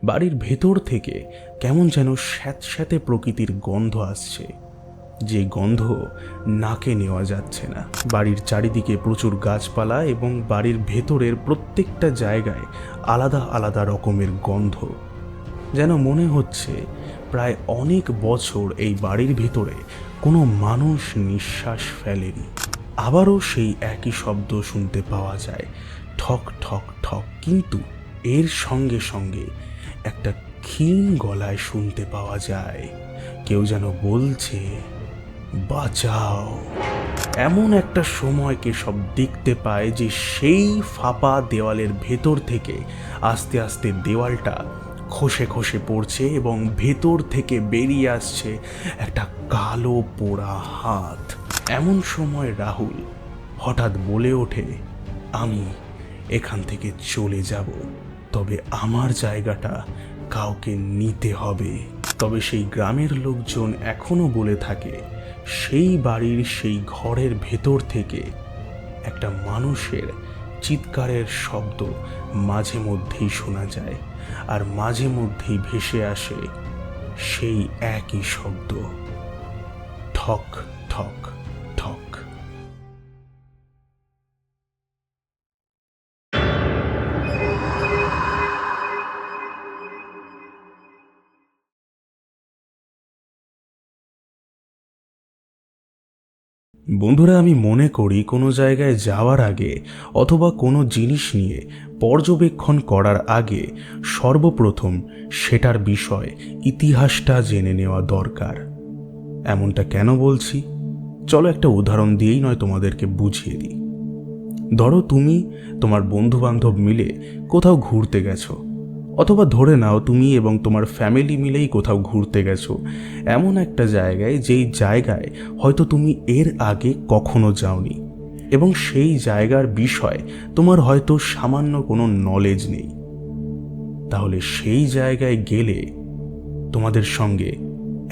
বাড়ির ভেতর থেকে কেমন যেন স্যাঁতস্যাঁতে প্রকৃতির গন্ধ আসছে, যে গন্ধ নাকে নেওয়া যাচ্ছে না। বাড়ির চারিদিকে প্রচুর গাছপালা এবং বাড়ির ভেতরের প্রত্যেকটা জায়গায় আলাদা আলাদা রকমের গন্ধ। যেন মনে হচ্ছে প্রায় অনেক বছর এই বাড়ির ভেতরে কোনো মানুষ নিঃশ্বাস ফেলেনি। আবারও সেই একই শব্দ শুনতে পাওয়া যায়, ঠক ঠক ঠক, কিন্তু এর সঙ্গে সঙ্গে একটা ক্ষীণ গলায় শুনতে পাওয়া যায় কেউ যেন বলছে, বাঁচাও। এমন একটা সময় কেশব দেখতে পায় যে সেই ফাঁপা দেওয়ালের ভেতর থেকে আস্তে আস্তে দেওয়ালটা খসে খসে পড়ছে এবং ভেতর থেকে বেরিয়ে আসছে একটা কালো পোড়া হাত। এমন সময় রাহুল হঠাৎ বলে ওঠে, আমি এখান থেকে চলে যাব, তবে আমার জায়গাটা কাউকে নিতে হবে। তবে সেই গ্রামের লোকজন এখনো বলে থাকে, সেই বাড়ির সেই ঘরের ভেতর থেকে একটা মানুষের চিৎকারের শব্দ মাঝে মধ্যেই শোনা যায়, আর মাঝে মধ্যেই ভেসে আসে সেই একই শব্দ, ঠক ঠক ঠক। বন্ধুরা, আমি মনে করি কোনো জায়গায় যাওয়ার আগে অথবা কোনো জিনিস নিয়ে পর্যবেক্ষণ করার আগে সর্বপ্রথম সেটার বিষয় ইতিহাসটা জেনে নেওয়া দরকার। এমনটা কেন বলছি, চলো একটা উদাহরণ দিয়েই নয় তোমাদেরকে বুঝিয়ে দিই। ধরো তুমি তোমার বন্ধু বান্ধব মিলে কোথাও ঘুরতে গেছো, অথবা ধরে নাও তুমি এবং তোমার ফ্যামিলি মিলেই কোথাও ঘুরতে গেছো এমন একটা জায়গায়, যেই জায়গায় হয়তো তুমি এর আগে কখনো যাওনি এবং সেই জায়গার বিষয় তোমার হয়তো সামান্য কোনো নলেজ নেই। তাহলে সেই জায়গায় গেলে তোমাদের সঙ্গে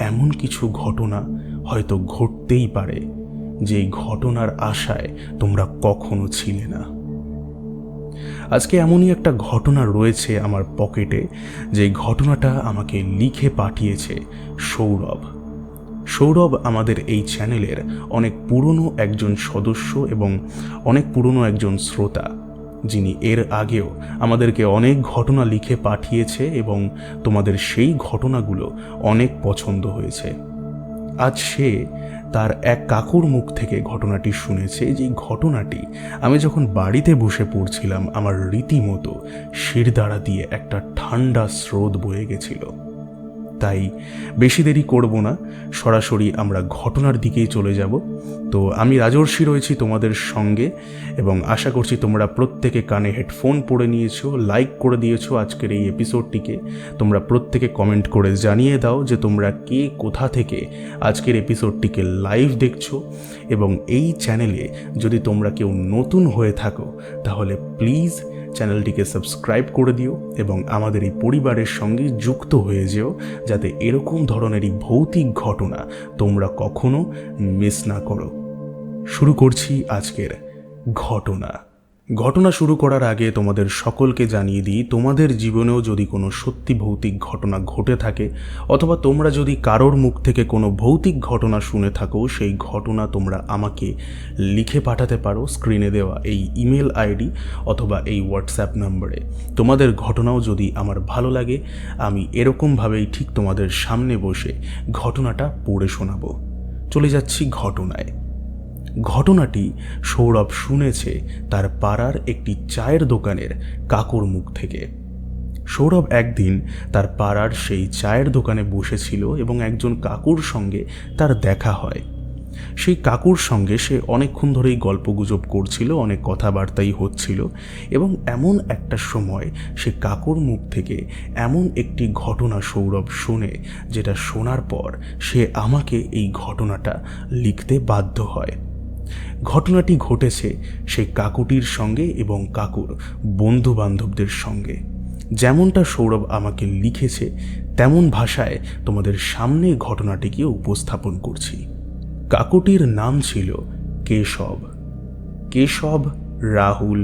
এমন কিছু ঘটনা হয়তো ঘটতেই পারে, যেই ঘটনার আশায় তোমরা কখনো ছিলে না। আজকে এমনই একটা ঘটনা রয়েছে আমার পকেটে, যে ঘটনাটা আমাকে লিখে পাঠিয়েছে সৌরভ। সৌরভ আমাদের এই চ্যানেলের অনেক পুরনো একজন সদস্য এবং অনেক পুরনো একজন শ্রোতা, যিনি এর আগেও আমাদেরকে অনেক ঘটনা লিখে পাঠিয়েছে এবং তোমাদের সেই ঘটনাগুলো অনেক পছন্দ হয়েছে। আজ সে তার এক কাকুর মুখ থেকে ঘটনাটি শুনেছে, যে ঘটনাটি আমি যখন বাড়িতে বসে পড়ছিলাম আমার রীতিমতো শিরদাঁড়া দিয়ে একটা ঠান্ডা স্রোত বয়ে গেছিল। তাই বেশি দেরি করব না, সরাসরি আমরা ঘটনার দিকেই চলে যাব। তো আমি রাজর্ষি রয়েছি তোমাদের সঙ্গে এবং আশা করছি তোমরা প্রত্যেকে কানে হেডফোন পরে নিয়েছো, লাইক করে দিয়েছো আজকের এই এপিসোডটিকে। তোমরা প্রত্যেকে কমেন্ট করে জানিয়ে দাও যে তোমরা কে কোথা থেকে আজকের এপিসোডটিকে লাইভ দেখছো, এবং এই চ্যানেলে যদি তোমরা কেউ নতুন হয়ে থাকো তাহলে প্লিজ চ্যানেলটিকে সাবস্ক্রাইব করে দিও এবং আমাদের এই পরিবারের সঙ্গে যুক্ত হয়ে যেও, যাতে এরকম ধরনেরই ভৌতিক ঘটনা তোমরা কখনো মিস না করো। শুরু করছি আজকের ঘটনা শুরু করার আগে তোমাদের সকলকে জানিয়ে দিই, তোমাদের জীবনেও যদি কোনো সত্যি ভৌতিক ঘটনা ঘটে থাকে, অথবা তোমরা যদি কারোর মুখ থেকে কোনো ভৌতিক ঘটনা শুনে থাকো, সেই ঘটনা তোমরা আমাকে লিখে পাঠাতে পারো স্ক্রিনে দেওয়া এই ইমেল আইডি অথবা এই হোয়াটসঅ্যাপ নম্বরে। তোমাদের ঘটনাও যদি আমার ভালো লাগে, আমি এরকমভাবেই ঠিক তোমাদের সামনে বসে ঘটনাটা পড়ে শোনাবো। চলে যাচ্ছি ঘটনায়। ঘটনাটি সৌরভ শুনেছে তার পাড়ার একটি চায়ের দোকানের কাকুর মুখ থেকে। সৌরভ একদিন তার পাড়ার সেই চায়ের দোকানে বসেছিল এবং একজন কাকুর সঙ্গে তার দেখা হয়। সেই কাকুর সঙ্গে সে অনেকক্ষণ ধরেই গল্পগুজব করছিল, অনেক কথাবার্তাই হচ্ছিল, এবং এমন একটা সময় সে কাকুর মুখ থেকে এমন একটি ঘটনা সৌরভ শোনে, যেটা শোনার পর সে আমাকে এই ঘটনাটা লিখতে বাধ্য হয়। ঘটনাটি ঘটেছে সেই কাকুটির সঙ্গে এবং কাকুর বন্ধু বান্ধবদের সঙ্গে। যেমনটা সৌরভ আমাকে লিখেছে তেমন ভাষায় তোমাদের সামনে ঘটনাটিকে উপস্থাপন করছি। কাকুটির নাম ছিল কেশব, রাহুল,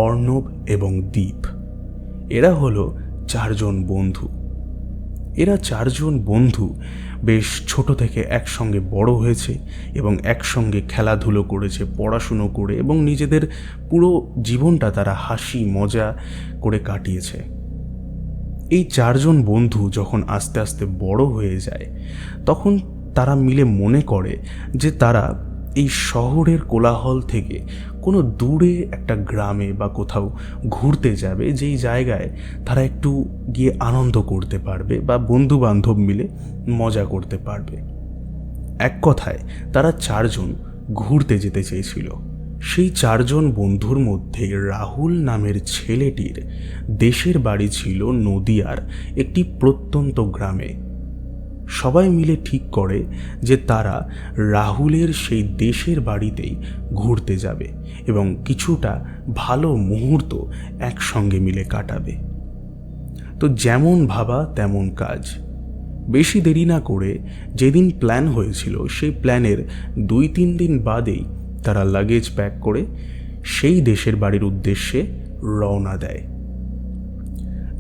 অর্ণব এবং দীপ। এরা হলো চারজন বন্ধু। এরা চারজন বন্ধু বেশ ছোট থেকে একসঙ্গে বড় হয়েছে এবং একসঙ্গে খেলাধুলো করেছে, পড়াশুনো করে, এবং নিজেদের পুরো জীবনটা তারা হাসি মজা করে কাটিয়েছে। এই চারজন বন্ধু যখন আস্তে আস্তে বড় হয়ে যায়, তখন তারা মিলে মনে করে যে তারা এই শহরের কোলাহল থেকে কোনো দূরে একটা গ্রামে বা কোথাও ঘুরতে যাবে, যেই জায়গায় তারা একটু গিয়ে আনন্দ করতে পারবে বা বন্ধু বান্ধব মিলে মজা করতে পারবে। এক কথায় তারা চারজন ঘুরতে যেতে চেয়েছিল। সেই চারজন বন্ধুর মধ্যে রাহুল নামের ছেলেটির দেশের বাড়ি ছিল নদিয়ার একটি প্রত্যন্ত গ্রামে। সবাই মিলে ঠিক করে যে তারা রাহুলের সেই দেশের বাড়িতেই ঘুরতে যাবে এবং কিছুটা ভালো মুহূর্ত একসঙ্গে মিলে কাটাবে। তো যেমন ভাবা তেমন কাজ। বেশি দেরি না করে যেদিন প্ল্যান হয়েছিল সেই প্ল্যানের 2-3 দিন বাদেই তারা লাগেজ প্যাক করে সেই দেশের বাড়ির উদ্দেশ্যে রওনা দেয়।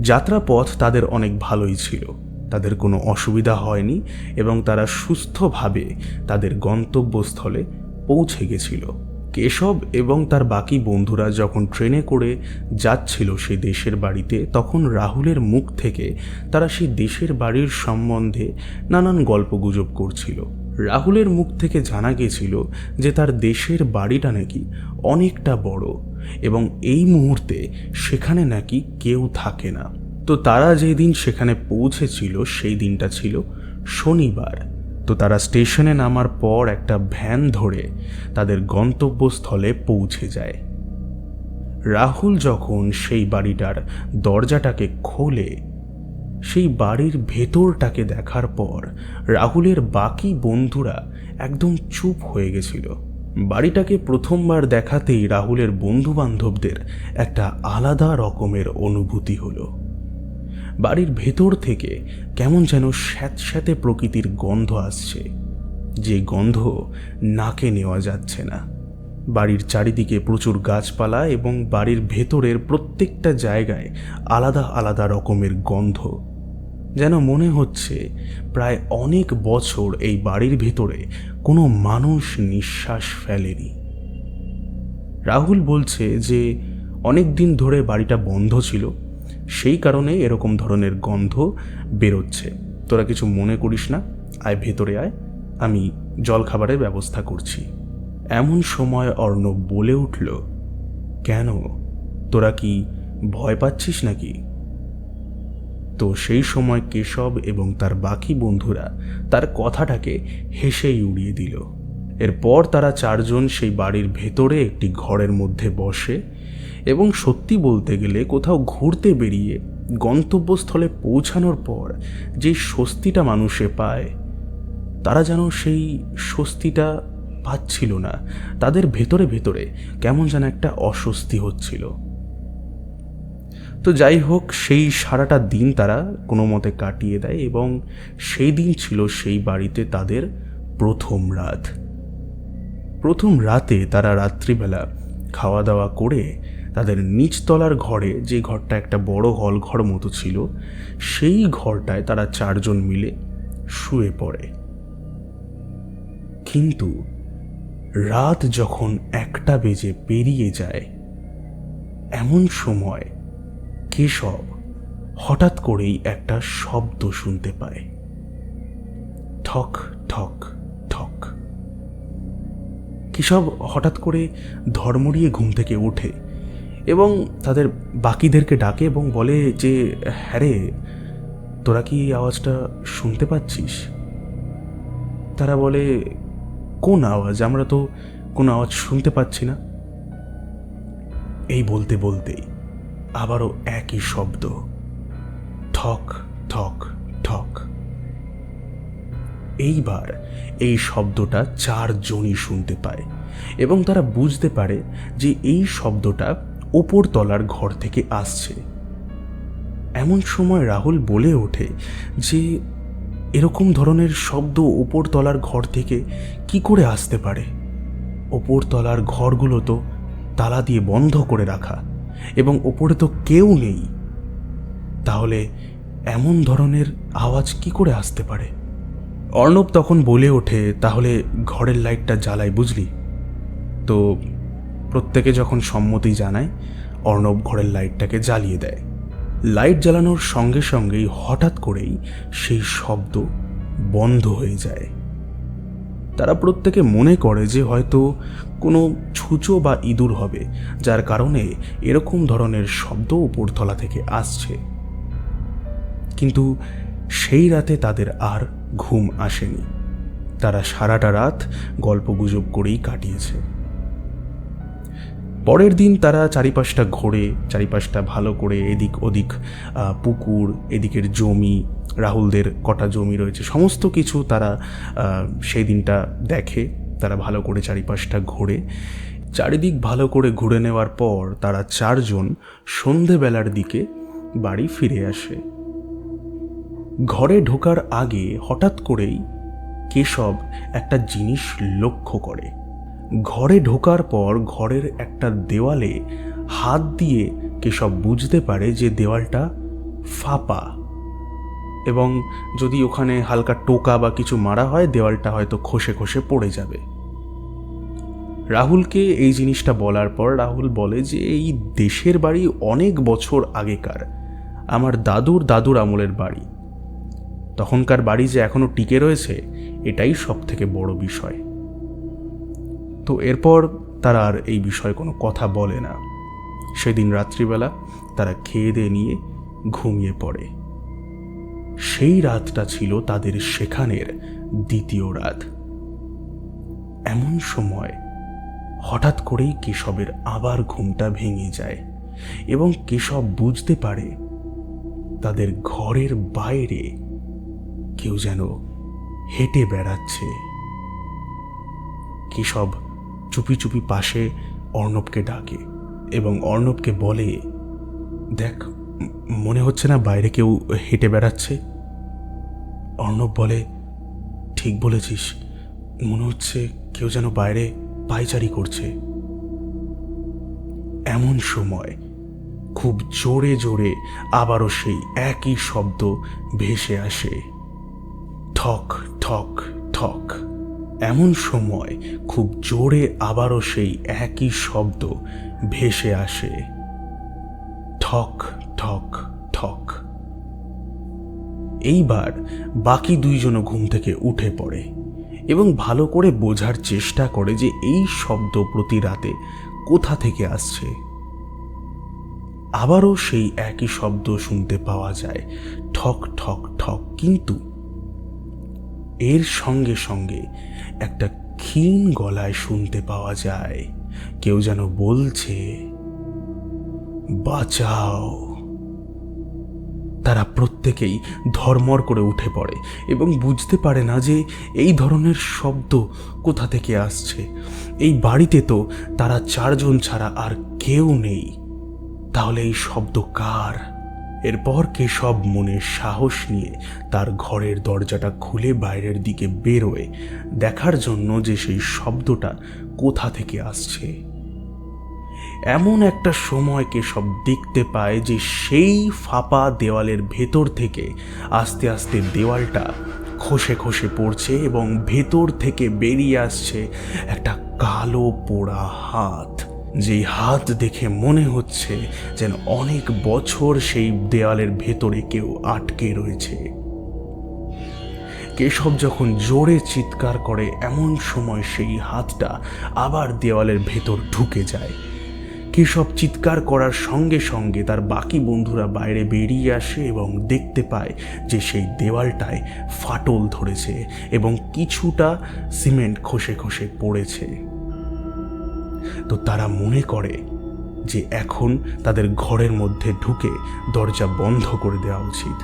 যাত্রাপথ তাদের অনেক ভালোই ছিল, তাদের কোনো অসুবিধা হয়নি এবং তারা সুস্থভাবে তাদের গন্তব্যস্থলে পৌঁছে গেছিল। কেশব এবং তার বাকি বন্ধুরা যখন ট্রেনে করে যাচ্ছিল সেই দেশের বাড়িতে, তখন রাহুলের মুখ থেকে তারা সেই দেশের বাড়ির সম্বন্ধে নানান গল্পগুজব করছিল। রাহুলের মুখ থেকে জানা গেছিল যে তার দেশের বাড়িটা নাকি অনেকটা বড় এবং এই মুহূর্তে সেখানে নাকি কেউ থাকে না। তো তারা যেই দিন সেখানে পৌঁছেছিল সেই দিনটা ছিল শনিবার। তো তারা স্টেশনে নামার পর একটা ভ্যান ধরে তাদের গন্তব্যস্থলে পৌঁছে যায়। রাহুল যখন সেই বাড়িটার দরজাটাকে খোলে, সেই বাড়ির ভেতরটাকে দেখার পর রাহুলের বাকি বন্ধুরা একদম চুপ হয়ে গেছিল। বাড়িটাকে প্রথমবার দেখাতেই রাহুলের বন্ধু বান্ধবদের একটা আলাদা রকমের অনুভূতি হলো। বাড়ির ভেতর থেকে কেমন যেন স্যাঁতস্যাঁতে প্রকৃতির গন্ধ আসছে, যে গন্ধ নাকে নেওয়া যাচ্ছে না। বাড়ির চারিদিকে প্রচুর গাছপালা এবং বাড়ির ভেতরের প্রত্যেকটা জায়গায় আলাদা আলাদা রকমের গন্ধ, যেন মনে হচ্ছে প্রায় অনেক বছর এই বাড়ির ভেতরে কোনো মানুষ নিঃশ্বাস ফেলেনি। রাহুল বলছে যে অনেক দিন ধরে বাড়িটা বন্ধ ছিল, সেই কারণে এরকম ধরনের গন্ধ বেরোচ্ছে। তোরা কিছু মনে করিস না, আয় ভেতরে আয়, আমি জলখাবারের ব্যবস্থা করছি। এমন সময় অর্ণব বলে উঠল, কেন, তোরা কি ভয় পাচ্ছিস নাকি? তো সেই সময় কেশব এবং তার বাকি বন্ধুরা তার কথাটাকে হেসেই উড়িয়ে দিল। এরপর তারা চারজন সেই বাড়ির ভেতরে একটি ঘরের মধ্যে বসে এবং সত্যি বলতে গেলে কোথাও ঘুরতে বেরিয়ে গন্তব্যস্থলে পৌঁছানোর পর যে স্বস্তিটা মানুষে পায়, তারা যেন সেই স্বস্তিটা পাচ্ছিল না। তাদের ভেতরে ভেতরে কেমন যেন একটা অস্বস্তি হচ্ছিল। তো যাই হোক, সেই সারাটা দিন তারা কোনো মতে কাটিয়ে দেয় এবং সেই দিন ছিল সেই বাড়িতে তাদের প্রথম রাত। প্রথম রাতে তারা রাত্রিবেলা খাওয়া দাওয়া করে তাদের নিচতলার ঘরে, যে ঘরটা একটা বড় হল ঘর মতো ছিল, সেই ঘরটায় তারা চারজন মিলে শুয়ে পড়ে। কিন্তু রাত যখন 1টা বেজে পেরিয়ে যায়, এমন সময় কেশব হঠাৎ করেই একটা শব্দ শুনতে পায়, ঠক ঠক ঠক। কেশব হঠাৎ করে ধর্মড়িয়ে ঘুম থেকে ওঠে এবং তাদের বাকিদেরকে ডাকে এবং বলে যে, হ্যাঁ রে, তোরা কি এই আওয়াজটা শুনতে পাচ্ছিস? তারা বলে, কোন আওয়াজ? আমরা তো কোনো আওয়াজ শুনতে পাচ্ছি না। এই বলতে বলতেই আবারও একই শব্দ, ঠক ঠক ঠক। এইবার এই শব্দটা চারজনই শুনতে পায় এবং তারা বুঝতে পারে যে এই শব্দটা ওপর তলার ঘর থেকে আসছে। এমন সময় রাহুল বলে ওঠে যে এরকম ধরনের শব্দ ওপর তলার ঘর থেকে কি করে আসতে পারে? ওপর তলার ঘরগুলো তো তালা দিয়ে বন্ধ করে রাখা এবং ওপরে তো কেউ নেই। তাহলে এমন ধরনের আওয়াজ কি করে আসতে পারে? অর্ণব তখন বলে ওঠে, তাহলে ঘরের লাইটটা জ্বালাই, বুঝলি? তো প্রত্যেকে যখন সম্মতি জানায়, অর্ণব ঘরের লাইটটাকে জ্বালিয়ে দেয়। লাইট জ্বালানোর সঙ্গে সঙ্গেই হঠাৎ করেই সেই শব্দ বন্ধ হয়ে যায়। তারা প্রত্যেকে মনে করে যে হয়তো কোনো ছুঁচো বা ইঁদুর হবে, যার কারণে এরকম ধরনের শব্দ উপরতলা থেকে আসছে। কিন্তু সেই রাতে তাদের আর ঘুম আসেনি। তারা সারাটা রাত গল্পগুজব করেই কাটিয়েছে। পরের দিন তারা চারিপাশটা ঘোরে, চারিপাশটা ভালো করে, এদিক ওদিক পুকুর, এদিকের জমি, রাহুলদের কটা জমি রয়েছে, সমস্ত কিছু তারা সেই দিনটা দেখে। তারা ভালো করে চারিপাশটা ঘোরে। চারিদিক ভালো করে ঘুরে নেওয়ার পর তারা চারজন সন্ধেবেলার দিকে বাড়ি ফিরে আসে। ঘরে ঢোকার আগে হঠাৎ করেই কেশব একটা জিনিস লক্ষ্য করে। ঘরে ঢোকার পর ঘরের একটা দেওয়ালে হাত দিয়ে কেশব বুঝতে পারে যে দেওয়ালটা ফাঁপা, এবং যদি ওখানে হালকা টোকা বা কিছু মারা হয় দেওয়ালটা হয়তো খসে খসে পড়ে যাবে। রাহুলকে এই জিনিসটা বলার পর রাহুল বলে যে এই দেশের বাড়ি অনেক বছর আগেকার, আমার দাদুর দাদুর আমলের বাড়ি। তখনকার বাড়ি যে এখনো টিকে রয়েছে, এটাই সব থেকে বড় বিষয়। তো এরপর তারা আর এই বিষয়ে কোনো কথা বলে না। সেদিন রাত্রিবেলা তারা খেয়ে দিয়ে নিয়ে ঘুমিয়ে পড়ে। সেই রাতটা ছিল তাদের সেখানের দ্বিতীয় রাত। এমন সময় হঠাৎ করেই কেশবের আবার ঘুমটা ভেঙে যায় এবং কেশব বুঝতে পারে তাদের ঘরের বাইরে কেউ যেন হেঁটে বেড়াচ্ছে। কেশব চুপি চুপি পাশে অর্ণবকে ডাকে এবং অর্ণবকে বলে, দেখ, মনে হচ্ছে না বাইরে কেউ হেঁটে বেড়াচ্ছে? অর্ণব বলে, ঠিক বলেছিস, মনে হচ্ছে কেউ যেন বাইরে পায়চারি করছে। এমন সময় খুব জোরে জোরে আবারও সেই একই শব্দ ভেসে আসে, ঠক ঠক ঠক। এমন সময় খুব জোরে আবারও সেই একই শব্দ ভেসে আসে, ঠক ঠক ঠক। এইবার বাকি দুইজনও ঘুম থেকে উঠে পড়ে এবং ভালো করে বোঝার চেষ্টা করে যে এই শব্দ প্রতি রাতে কোথা থেকে আসছে। আবারও সেই একই শব্দ শুনতে পাওয়া যায়, ঠক ঠক ঠক। কিন্তু এর সঙ্গে সঙ্গে একটা ক্ষীণ গলায় শুনতে পাওয়া যায় কেউ যেন বলছে, বাঁচাও। তারা প্রত্যেকেই ধর্মর করে উঠে পড়ে এবং বুঝতে পারে না যে এই ধরনের শব্দ কোথা থেকে আসছে। এই বাড়িতে তো তারা চারজন ছাড়া আর কেউ নেই, তাহলে এই শব্দ কার? এরপর কেশব মনে সাহস নিয়ে তার ঘরের দরজাটা খুলে বাইরের দিকে বেরোয় দেখার জন্য যে সেই শব্দটা কোথা থেকে আসছে। এমন একটা সময় কেশব দেখতে পায় যে সেই ফাঁপা দেওয়ালের ভেতর থেকে আস্তে আস্তে দেওয়ালটা খসে খসে পড়ছে এবং ভেতর থেকে বেরিয়ে আসছে একটা কালো পোড়া হাত। যেই হাত দেখে মনে হচ্ছে যেন অনেক বছর সেই দেওয়ালের ভেতরে কেউ আটকে রয়েছে। কেশব যখন জোরে চিৎকার করে এমন সময় সেই হাতটা আবার দেওয়ালের ভেতর ঢুকে যায়। কেশব চিৎকার করার সঙ্গে সঙ্গে তার বাকি বন্ধুরা বাইরে বেরিয়ে আসে এবং দেখতে পায় যে সেই দেওয়ালটায় ফাটল ধরেছে এবং কিছুটা সিমেন্ট খসে খসে পড়েছে। তো তারা মনে করে যে এখন তাদের ঘরের মধ্যে ঢুকে দরজা বন্ধ করে দেওয়া উচিত।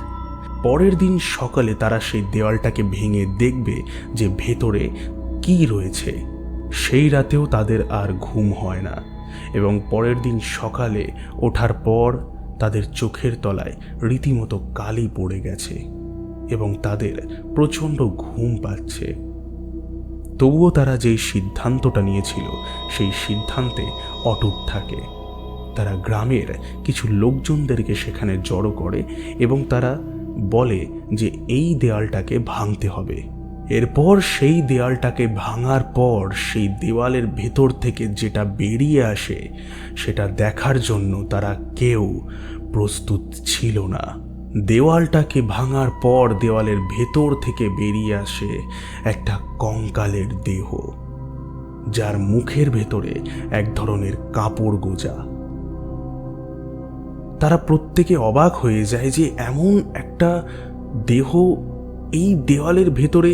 পরের দিন সকালে তারা সেই দেওয়ালটাকে ভেঙে দেখবে যে ভেতরে কি রয়েছে। সেই রাতেও তাদের আর ঘুম হয় না এবং পরের দিন সকালে ওঠার পর তাদের চোখের তলায় রীতিমতো কালি পড়ে গেছে এবং তাদের প্রচণ্ড ঘুম পাচ্ছে। তবুও তারা যেই সিদ্ধান্তটা নিয়েছিল সেই সিদ্ধান্তে অটুট থাকে। তারা গ্রামের কিছু লোকজনদেরকে সেখানে জড়ো করে এবং তারা বলে যে এই দেয়ালটাকে ভাঙতে হবে। এরপর সেই দেয়ালটাকে ভাঙার পর সেই দেওয়ালের ভেতর থেকে যেটা বেরিয়ে আসে সেটা দেখার জন্য তারা কেউ প্রস্তুত ছিল না। দেওয়ালটাকে ভাঙার পর দেওয়ালের ভেতর থেকে বেরিয়ে আসে একটা কঙ্কালের দেহ, যার মুখের ভেতরে এক ধরনের কাপড় গোজা। তারা প্রত্যেকে অবাক হয়ে যায় যে এমন একটা দেহ এই দেওয়ালের ভেতরে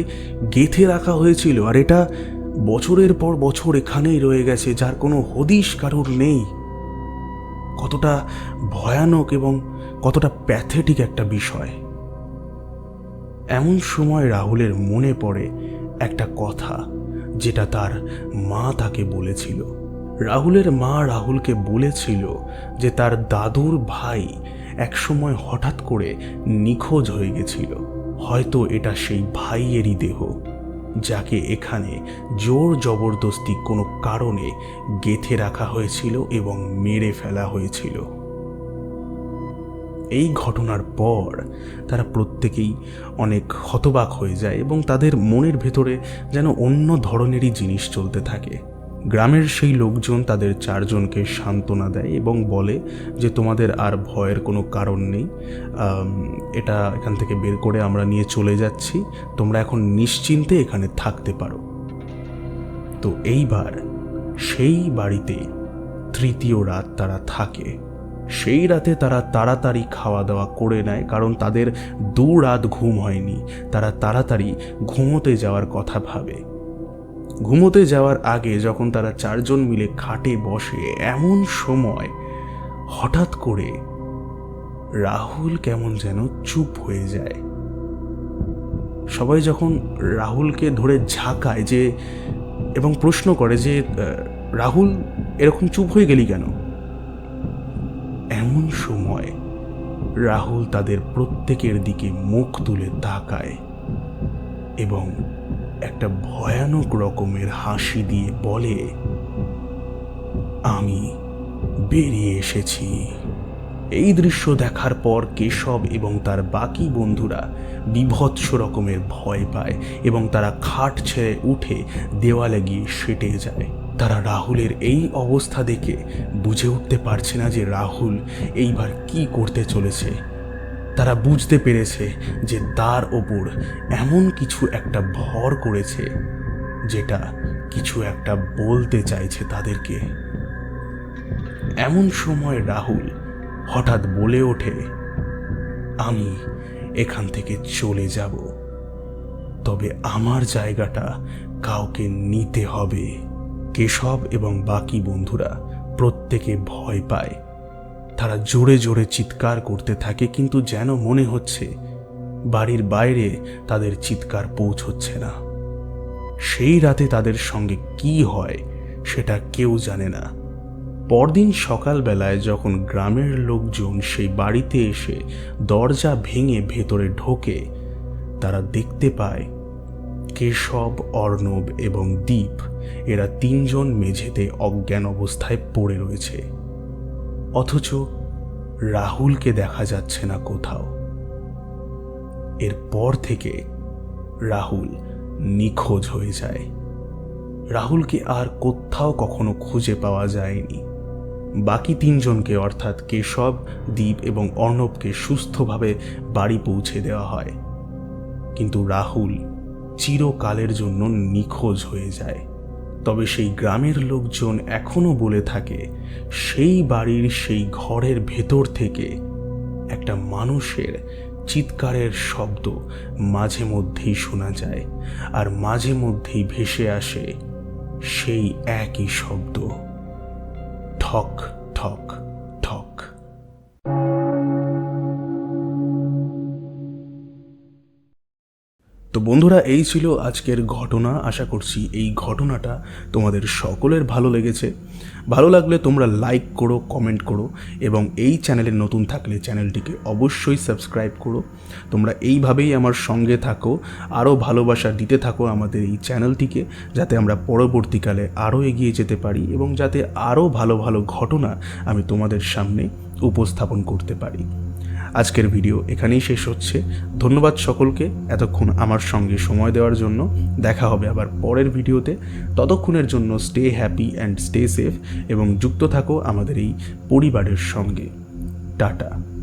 গেঁথে রাখা হয়েছিল, আর এটা বছরের পর বছর এখানেই রয়ে গেছে, যার কোনো হদিশ কারোর নেই। কতটা ভয়ানক এবং কতটা প্যাথেটিক একটা বিষয়। এমন সময় রাহুলের মনে পড়ে একটা কথা, যেটা তার মা তাকে বলেছিল। রাহুলের মা রাহুলকে বলেছিল যে তার দাদুর ভাই একসময় হঠাৎ করে নিখোঁজ হয়ে গেছিল। হয়তো এটা সেই ভাইয়েরই দেহ, যাকে এখানে জোর জবরদস্তি কোনো কারণে গেঁথে রাখা হয়েছিল এবং মেরে ফেলা হয়েছিল। এই ঘটনার পর তারা প্রত্যেকেই অনেক হতবাক হয়ে যায় এবং তাদের মনের ভেতরে যেন অন্য ধরনেরই জিনিস চলতে থাকে। গ্রামের সেই লোকজন তাদের চারজনকে সান্ত্বনা দেয় এবং বলে যে তোমাদের আর ভয়ের কোনো কারণ নেই, এটা এখান থেকে বের করে আমরা নিয়ে চলে যাচ্ছি, তোমরা এখন নিশ্চিন্তে এখানে থাকতে পারো। তো এইবার সেই বাড়িতে তৃতীয় রাত তারা থাকে। সেই রাতে তারা তাড়াতাড়ি খাওয়া দাওয়া করে নেয়, কারণ তাদের 2 রাত ঘুম হয়নি। তারা তাড়াতাড়ি ঘুমোতে যাওয়ার কথা ভাবে। ঘুমোতে যাওয়ার আগে যখন তারা 4 জন মিলে খাটে বসে, এমন সময় হঠাৎ করে রাহুল কেমন যেন চুপ হয়ে যায়। সবাই যখন রাহুলকে ধরে ঝাঁকায় যে এবং প্রশ্ন করে যে রাহুল এরকম চুপ হয়ে গেলি কেন, এমন সময় রাহুল তাদের প্রত্যেকের দিকে মুখ তুলে তাকায় এবং একটা ভয়ানক রকমের হাসি দিয়ে বলে, আমি বেরিয়ে এসেছি। এই দৃশ্য দেখার পর কেশব এবং তার বাকি বন্ধুরা বীভৎস রকমের ভয় পায় এবং তারা খাট ছেড়ে উঠে দেওয়ালে গিয়ে সেটে যায়। তারা রাহুলের এই অবস্থা দেখে বুঝে উঠতে পারছে না যে রাহুল এইবার কি করতে চলেছে। তারা বুঝতে পেরেছে যে তার ওপর এমন কিছু একটা ভর করেছে, যেটা কিছু একটা বলতে চাইছে তাদেরকে। এমন সময় রাহুল হঠাৎ বলে ওঠে, আমি এখান থেকে চলে যাব, তবে আমার জায়গাটা কাউকে নিতে হবে। কেশব এবং বাকি বন্ধুরা প্রত্যেকে ভয় পায়। তারা জোরে জোরে চিৎকার করতে থাকে, কিন্তু যেন মনে হচ্ছে বাড়ির বাইরে তাদের চিৎকার পৌঁছচ্ছে না। সেই রাতে তাদের সঙ্গে কি হয় সেটা কেউ জানে না। পরদিন সকালবেলায় যখন গ্রামের লোকজন সেই বাড়িতে এসে দরজা ভেঙে ভেতরে ঢোকে, তারা দেখতে পায় কেশব, অর্ণব এবং দীপ, এরা 3 জন মেঝেতে অজ্ঞান অবস্থায় পড়ে রয়েছে। অথচ রাহুলকে দেখা যাচ্ছে না কোথাও। এরপর থেকে রাহুল নিখোঁজ হয়ে যায়। রাহুলকে আর কোথাও কখনো খুঁজে পাওয়া যায়নি। বাকি 3 জনকে অর্থাৎ কেশব, দীপ এবং অর্ণবকে সুস্থভাবে বাড়ি পৌঁছে দেওয়া হয়, কিন্তু রাহুল চিরকালের জন্য নিখোঁজ হয়ে যায়। তবে সেই গ্রামের লোকজন এখনো বলে থাকে সেই বাড়ির সেই ঘরের ভেতর থেকে একটা মানুষের চিৎকারের শব্দ মাঝে মধ্যেই শোনা যায়, আর মাঝে মধ্যেই ভেসে আসে সেই একই শব্দ, ঠক ঠক ঠক। তো বন্ধুরা, এই ছিল আজকের ঘটনা। আশা করছি এই ঘটনাটা তোমাদের সকলের ভালো লেগেছে। ভালো লাগলে তোমরা লাইক করো, কমেন্ট করো এবং এই চ্যানেলে নতুন থাকলে চ্যানেলটিকে অবশ্যই সাবস্ক্রাইব করো। তোমরা এইভাবেই আমার সঙ্গে থাকো, আরও ভালোবাসা দিতে থাকো আমাদের এই চ্যানেলটিকে, যাতে আমরা পরবর্তীকালে আরও এগিয়ে যেতে পারি এবং যাতে আরও ভালো ভালো ঘটনা আমি তোমাদের সামনে উপস্থাপন করতে পারি। আজকের ভিডিও এখানেই শেষ হচ্ছে। ধন্যবাদ সকলকে এতক্ষণ আমার সঙ্গে সময় দেওয়ার জন্য। দেখা হবে আবার পরের ভিডিওতে। ততক্ষণের জন্য stay happy and stay safe এবং যুক্ত থাকো আমাদের এই পরিবারের সঙ্গে। টাটা।